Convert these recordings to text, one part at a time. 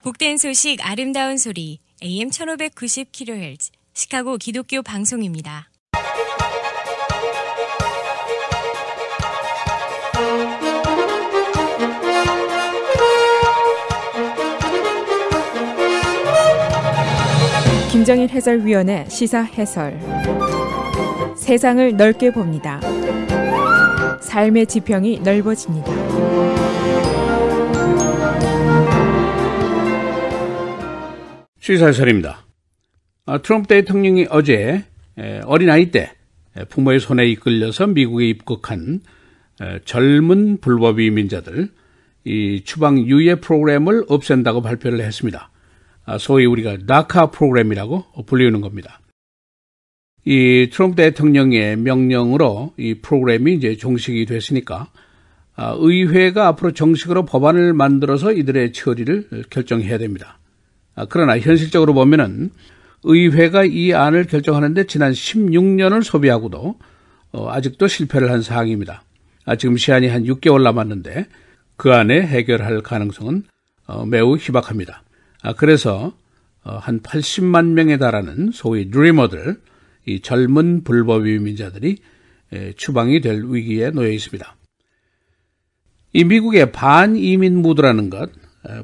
복된 소식 아름다운 소리 AM 1590kHz 시카고 기독교 방송입니다. 김정일 해설위원의 시사 해설. 세상을 넓게 봅니다. 삶의 지평이 넓어집니다. 시사 해설입니다. 트럼프 대통령이 어제 어린아이 때 부모의 손에 이끌려서 미국에 입국한 젊은 불법 이민자들 이 추방 유예 프로그램을 없앤다고 발표를 했습니다. 소위 우리가 다카 프로그램이라고 불리우는 겁니다. 이 트럼프 대통령의 명령으로 이 프로그램이 이제 종식이 됐으니까 의회가 앞으로 정식으로 법안을 만들어서 이들의 처리를 결정해야 됩니다. 그러나 현실적으로 보면은 의회가 이 안을 결정하는데 지난 16년을 소비하고도 아직도 실패를 한 사항입니다. 지금 시한이 한 6개월 남았는데 그 안에 해결할 가능성은 매우 희박합니다. 그래서 한 80만 명에 달하는 소위 드리머들, 이 젊은 불법 이민자들이 추방이 될 위기에 놓여 있습니다. 이 미국의 반이민 무드라는 것,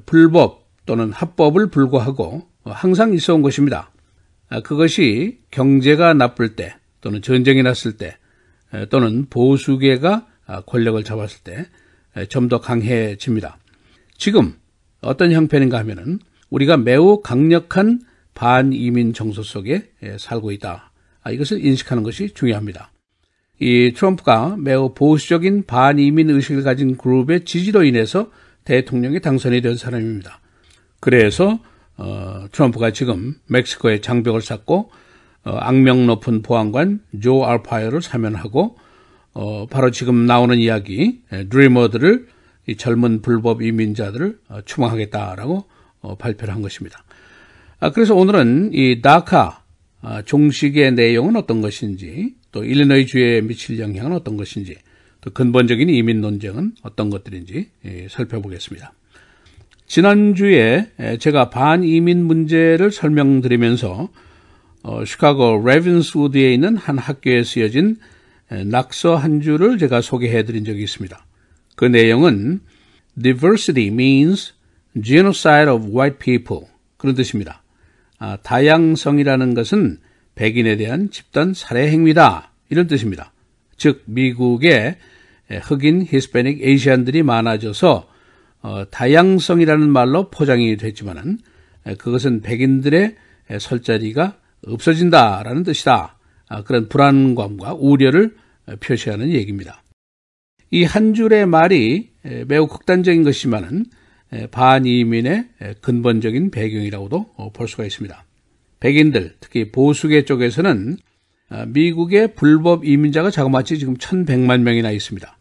불법 또는 합법을 불구하고 항상 있어온 것입니다. 그것이 경제가 나쁠 때 또는 전쟁이 났을 때 또는 보수계가 권력을 잡았을 때 좀 더 강해집니다. 지금 어떤 형편인가 하면은 우리가 매우 강력한 반이민 정서 속에 살고 있다. 이것을 인식하는 것이 중요합니다. 이 트럼프가 매우 보수적인 반이민 의식을 가진 그룹의 지지로 인해서 대통령이 당선이 된 사람입니다. 그래서 트럼프가 지금 멕시코에 장벽을 쌓고 악명 높은 보안관 조 알파이어를 사면하고 바로 지금 나오는 이야기 드리머들을 이 젊은 불법 이민자들을 추방하겠다라고 발표를 한 것입니다. 그래서 오늘은 이 다카 종식의 내용은 어떤 것인지, 또 일리노이 주에 미칠 영향은 어떤 것인지, 또 근본적인 이민 논쟁은 어떤 것들인지 살펴보겠습니다. 지난주에 제가 반이민 문제를 설명드리면서 시카고 레빈스우드에 있는 한 학교에 쓰여진 낙서 한 줄을 제가 소개해드린 적이 있습니다. 그 내용은 Diversity means genocide of white people, 그런 뜻입니다. 다양성이라는 것은 백인에 대한 집단 살해 행위다, 이런 뜻입니다. 즉 미국의 흑인, 히스패닉, 아시안들이 많아져서 다양성이라는 말로 포장이 됐지만은 그것은 백인들의 설 자리가 없어진다라는 뜻이다. 그런 불안감과 우려를 표시하는 얘기입니다. 이 한 줄의 말이 매우 극단적인 것이지만은 반이민의 근본적인 배경이라고도 볼 수가 있습니다. 백인들, 특히 보수계 쪽에서는 미국의 불법 이민자가 자그마치 지금 1,100만 명이나 있습니다.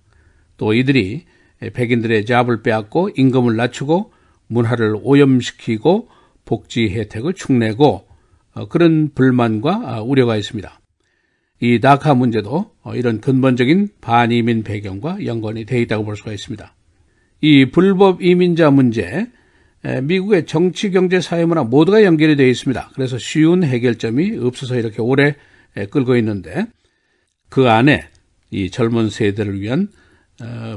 또 이들이 백인들의 잡을 빼앗고 임금을 낮추고 문화를 오염시키고 복지 혜택을 축내고 그런 불만과 우려가 있습니다. 이 다카 문제도 이런 근본적인 반이민 배경과 연관이 되어 있다고 볼 수가 있습니다. 이 불법 이민자 문제, 미국의 정치, 경제, 사회, 문화 모두가 연결이 되어 있습니다. 그래서 쉬운 해결점이 없어서 이렇게 오래 끌고 있는데 그 안에 이 젊은 세대를 위한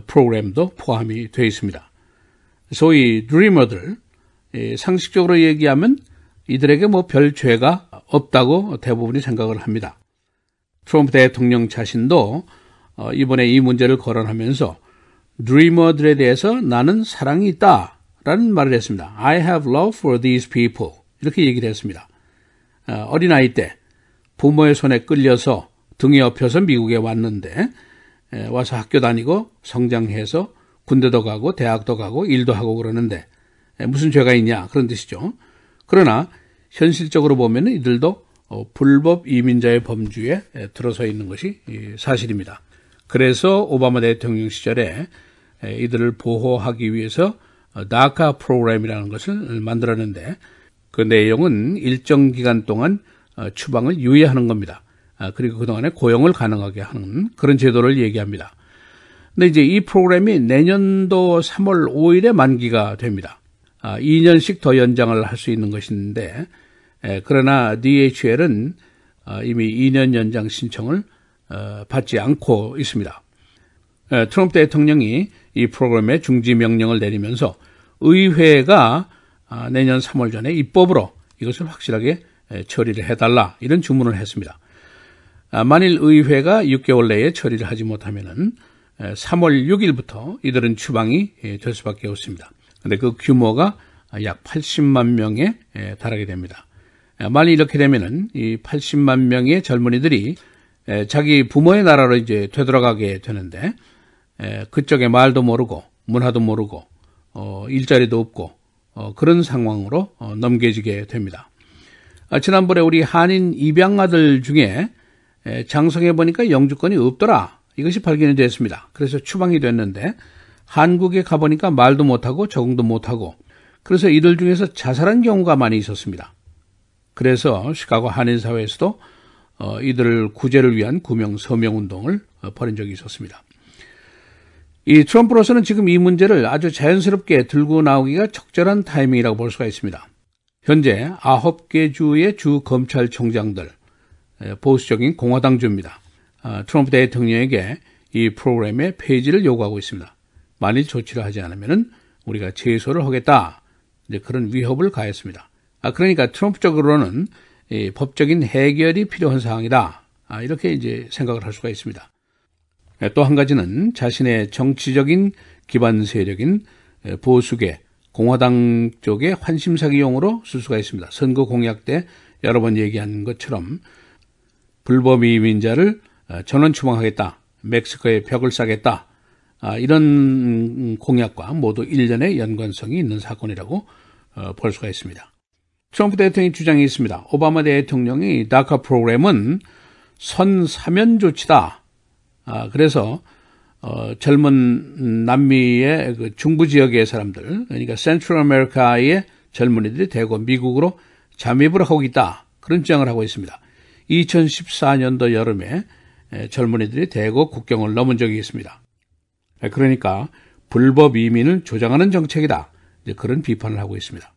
프로그램도 포함이 되어 있습니다. 소위 드리머들, 상식적으로 얘기하면 이들에게 뭐 별 죄가 없다고 대부분이 생각을 합니다. 트럼프 대통령 자신도 이번에 이 문제를 거론하면서 드리머들에 대해서 나는 사랑이 있다라는 말을 했습니다. I have love for these people, 이렇게 얘기를 했습니다. 어린아이 때 부모의 손에 끌려서 등에 업혀서 미국에 왔는데 와서 학교 다니고 성장해서 군대도 가고 대학도 가고 일도 하고 그러는데 무슨 죄가 있냐, 그런 뜻이죠. 그러나 현실적으로 보면 이들도 불법 이민자의 범주에 들어서 있는 것이 사실입니다. 그래서 오바마 대통령 시절에 이들을 보호하기 위해서 다카 프로그램이라는 것을 만들었는데 그 내용은 일정 기간 동안 추방을 유예하는 겁니다. 그리고 그동안에 고용을 가능하게 하는 그런 제도를 얘기합니다. 근데 이제 이 프로그램이 내년도 3월 5일에 만기가 됩니다. 2년씩 더 연장을 할 수 있는 것인데 그러나 DHL은 이미 2년 연장 신청을 받지 않고 있습니다. 트럼프 대통령이 이 프로그램에 중지 명령을 내리면서 의회가 내년 3월 전에 입법으로 이것을 확실하게 처리를 해달라 이런 주문을 했습니다. 만일 의회가 6개월 내에 처리를 하지 못하면은 3월 6일부터 이들은 추방이 될 수밖에 없습니다. 그런데 그 규모가 약 80만 명에 달하게 됩니다. 만일 이렇게 되면은 이 80만 명의 젊은이들이 자기 부모의 나라로 이제 되돌아가게 되는데 그쪽에 말도 모르고 문화도 모르고 일자리도 없고 그런 상황으로 넘겨지게 됩니다. 지난번에 우리 한인 입양아들 중에 장성해 보니까 영주권이 없더라. 이것이 발견이 됐습니다. 그래서 추방이 됐는데 한국에 가보니까 말도 못하고 적응도 못하고 그래서 이들 중에서 자살한 경우가 많이 있었습니다. 그래서 시카고 한인사회에서도 이들을 구제를 위한 구명 서명운동을 벌인 적이 있었습니다. 이 트럼프로서는 지금 이 문제를 아주 자연스럽게 들고 나오기가 적절한 타이밍이라고 볼 수가 있습니다. 현재 9개 주의 주 검찰총장들, 보수적인 공화당주입니다. 트럼프 대통령에게 이 프로그램의 폐지를 요구하고 있습니다. 만일 조치를 하지 않으면 우리가 제소를 하겠다. 이제 그런 위협을 가했습니다. 그러니까 트럼프 쪽으로는 이 법적인 해결이 필요한 상황이다. 이렇게 이제 생각을 할 수가 있습니다. 또 한 가지는 자신의 정치적인 기반 세력인 보수계 공화당 쪽의 환심사기용으로 쓸 수가 있습니다. 선거 공약 때 여러 번 얘기한 것처럼 불법 이민자를 전원 추방하겠다. 멕시코에 벽을 쌓겠다. 이런 공약과 모두 일련의 연관성이 있는 사건이라고 볼 수가 있습니다. 트럼프 대통령의 주장이 있습니다. 오바마 대통령이 다카 프로그램은 선사면 조치다. 그래서 젊은 남미의 그 중부 지역의 사람들, 그러니까 센트럴 아메리카의 젊은이들이 대거 미국으로 잠입을 하고 있다. 그런 주장을 하고 있습니다. 2014년도 여름에 젊은이들이 대거 국경을 넘은 적이 있습니다. 그러니까 불법 이민을 조장하는 정책이다. 이제 그런 비판을 하고 있습니다.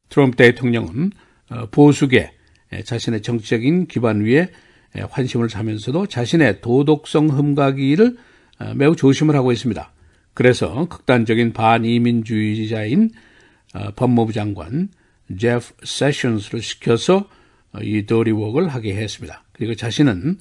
트럼프 대통령은 보수계 자신의 정치적인 기반 위에 환심을 사면서도 자신의 도덕성 흠가기를 매우 조심을 하고 있습니다. 그래서 극단적인 반이민주의자인 법무부 장관 제프 세션스를 시켜서 이 더리웍을 하게 했습니다. 그리고 자신은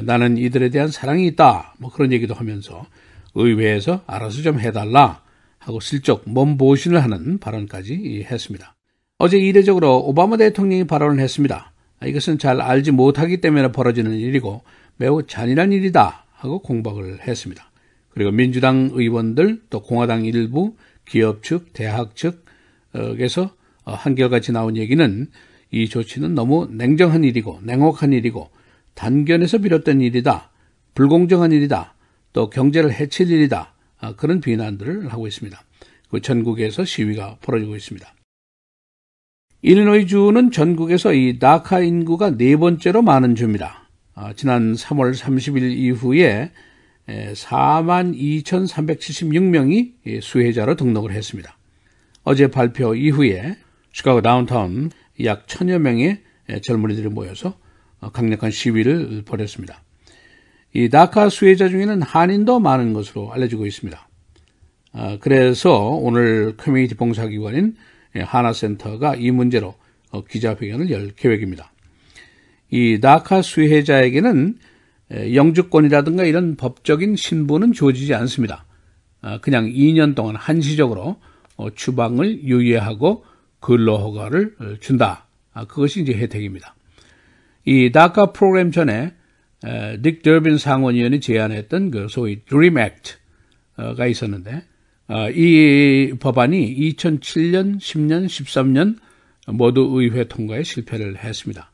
나는 이들에 대한 사랑이 있다. 뭐 그런 얘기도 하면서 의회에서 알아서 좀 해달라 하고 슬쩍 몸보신을 하는 발언까지 했습니다. 어제 이례적으로 오바마 대통령이 발언을 했습니다. 이것은 잘 알지 못하기 때문에 벌어지는 일이고 매우 잔인한 일이다 하고 공박을 했습니다. 그리고 민주당 의원들 또 공화당 일부 기업 측, 대학 측에서 한결같이 나온 얘기는 이 조치는 너무 냉정한 일이고 냉혹한 일이고 단견에서 비롯된 일이다. 불공정한 일이다. 또 경제를 해칠 일이다. 그런 비난들을 하고 있습니다. 그 전국에서 시위가 벌어지고 있습니다. 일리노이주는 전국에서 이 다카 인구가 4번째로 많은 주입니다. 지난 3월 30일 이후에 42,376명이 수혜자로 등록을 했습니다. 어제 발표 이후에 시카고 다운타운 약 1,000여 명의 젊은이들이 모여서 강력한 시위를 벌였습니다. 이 다카 수혜자 중에는 한인도 많은 것으로 알려지고 있습니다. 그래서 오늘 커뮤니티 봉사기관인 하나센터가 이 문제로 기자회견을 열 계획입니다. 이 다카 수혜자에게는 영주권이라든가 이런 법적인 신분은 주어지지 않습니다. 그냥 2년 동안 한시적으로 추방을 유예하고 근로허가를 준다. 그것이 이제 혜택입니다. 이 다카 프로그램 전에 닉 더빈 상원의원이 제안했던 그 소위 Dream Act가 있었는데 이 법안이 2007년, 10년, 13년 모두 의회 통과에 실패를 했습니다.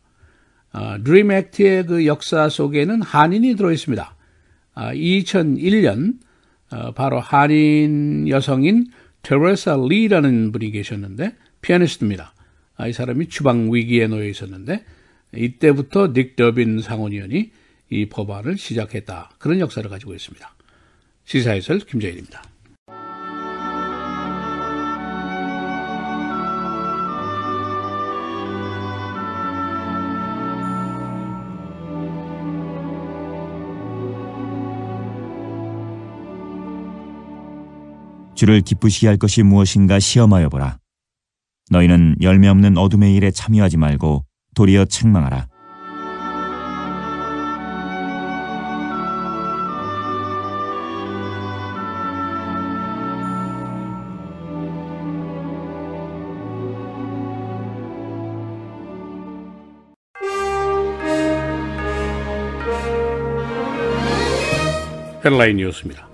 Dream Act의 그 역사 속에는 한인이 들어있습니다. 2001년 바로 한인 여성인 테레사 리라는 분이 계셨는데 피아니스트입니다. 이 사람이 추방 위기에 놓여 있었는데 이때부터 닉 더빈 상원의원이 이 법안을 시작했다. 그런 역사를 가지고 있습니다. 시사해설 김재일입니다. 주를 기쁘시게 할 것이 무엇인가 시험하여 보라. 너희는 열매 없는 어둠의 일에 참여하지 말고 도리어 책망하라. 헤드라인 뉴스입니다.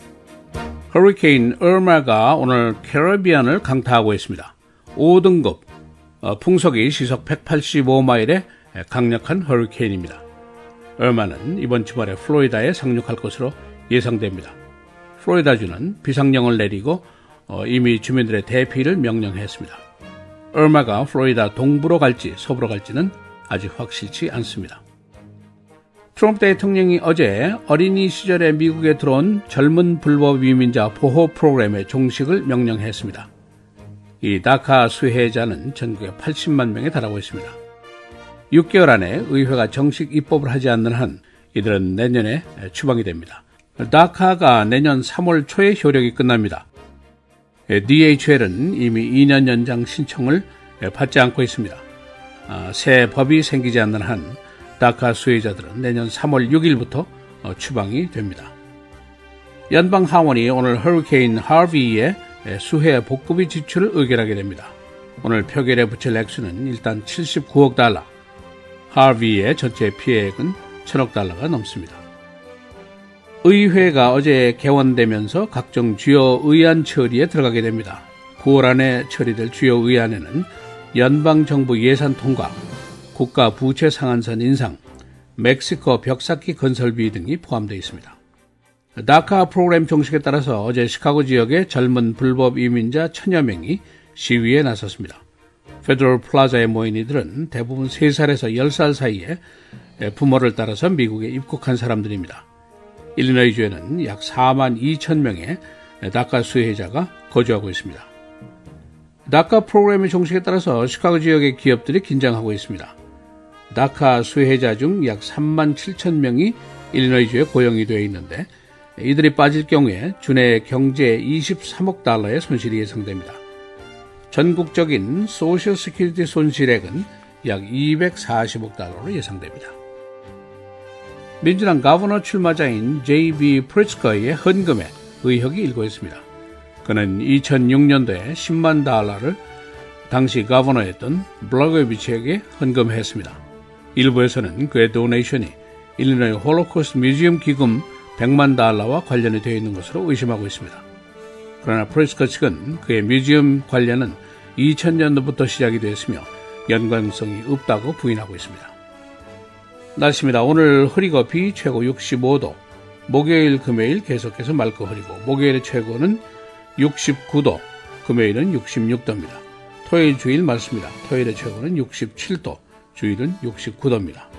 허리케인 얼마가 오늘 캐리비안을 강타하고 있습니다. 5등급, 풍속이 시속 185마일의 강력한 허리케인입니다. 얼마는 이번 주말에 플로리다에 상륙할 것으로 예상됩니다. 플로리다주는 비상령을 내리고 이미 주민들의 대피를 명령했습니다. 얼마가 플로리다 동부로 갈지 서부로 갈지는 아직 확실치 않습니다. 트럼프 대통령이 어제 어린이 시절에 미국에 들어온 젊은 불법 이민자 보호 프로그램의 종식을 명령했습니다. 이 다카 수혜자는 전국에 80만 명에 달하고 있습니다. 6개월 안에 의회가 정식 입법을 하지 않는 한 이들은 내년에 추방이 됩니다. 다카가 내년 3월 초에 효력이 끝납니다. DHL은 이미 2년 연장 신청을 받지 않고 있습니다. 새 법이 생기지 않는 한 다카 수혜자들은 내년 3월 6일부터 추방이 됩니다. 연방 하원이 오늘 허리케인 하비의 수해 복구비 지출을 의결하게 됩니다. 오늘 표결에 붙일 액수는 일단 79억 달러, 하비의 전체 피해액은 1000억 달러가 넘습니다. 의회가 어제 개원되면서 각종 주요 의안 처리에 들어가게 됩니다. 9월 안에 처리될 주요 의안에는 연방정부 예산 통과, 국가 부채 상한선 인상, 멕시코 벽쌓기 건설비 등이 포함되어 있습니다. 다카 프로그램 종식에 따라서 어제 시카고 지역의 젊은 불법 이민자 1000여 명이 시위에 나섰습니다. 페더럴 플라자에 모인 이들은 대부분 3살에서 10살 사이에 부모를 따라서 미국에 입국한 사람들입니다. 일리노이주에는 약 4만 2천 명의 다카 수혜자가 거주하고 있습니다. 다카 프로그램의 종식에 따라서 시카고 지역의 기업들이 긴장하고 있습니다. 다카 수혜자 중 약 3만 7천 명이 일리노이주에 고용이 되어 있는데 이들이 빠질 경우에 주내 경제 23억 달러의 손실이 예상됩니다. 전국적인 소셜 시큐리티 손실액은 약 240억 달러로 예상됩니다. 민주당 가버너 출마자인 J.B. 프리츠커의 헌금에 의혹이 일고 있습니다. 그는 2006년도에 10만 달러를 당시 가버너였던 블라고비치에게 헌금했습니다. 일부에서는 그의 도네이션이 일리노이 홀로코스트 뮤지엄 기금 100만 달러와 관련이 되어 있는 것으로 의심하고 있습니다. 그러나 프리츠커 측은 그의 뮤지엄 관련은 2000년도부터 시작이 되었으며 연관성이 없다고 부인하고 있습니다. 날씨입니다. 오늘 흐리고 비, 최고 65도, 목요일 금요일 계속해서 맑고 흐리고 목요일의 최고는 69도, 금요일은 66도입니다. 토요일 주일 맑습니다. 토요일의 최고는 67도, 주일은 69도입니다.